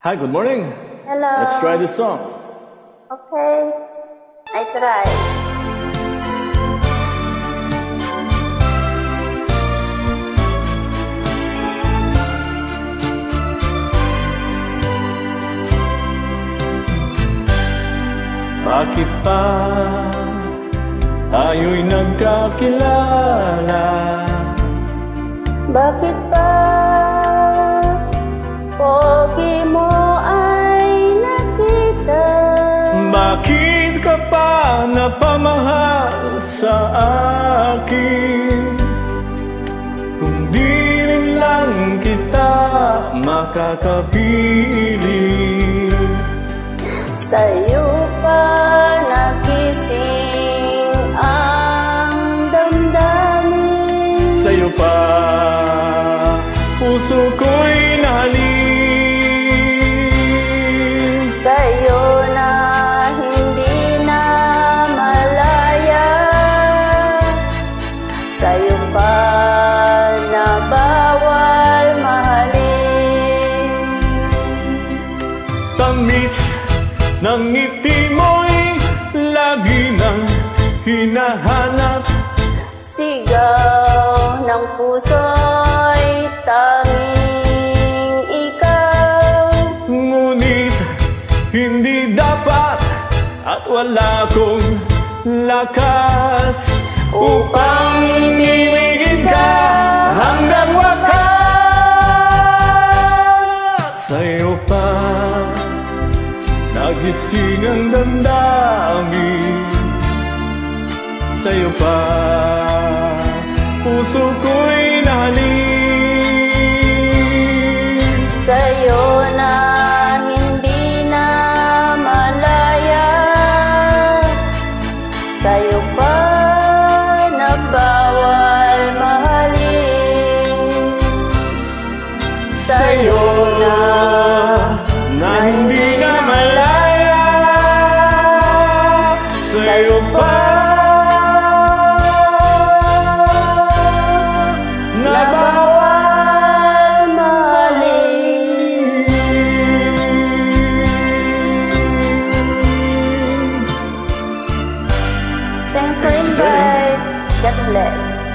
Hi, good morning. Hello. Let's try this song. Okay, I try. Bakit pa tayo'y nagkakilala? Bakit ba pogi mo ay nakita? Bakit ka pa napamahal sa akin? Kung di rin lang kita makakapiling, Sa'yo pa nakising ang damdamin. sa'yo pa puso ko'y nahalin. Sa'yo na hindi na malaya. Sa'yo pa na bawal mahalin. Tamis ng ngiti mo'y lagi nang hinahanap. Sigaw ng puso'y tanging ikaw. Ngunit hindi dapat at wala kong lakas upang ibigin ka hanggang wakas. Sa'yo pa nagising ang damdamin. Sa'yo pa puso ko'y nahalin. Sa'yo na hindi na malaya. Sa'yo pa na bawal mahalin. Sa'yo na hindi na malaya. Sa'yo pa na bawal mahalin. Thanks for invite. God bless.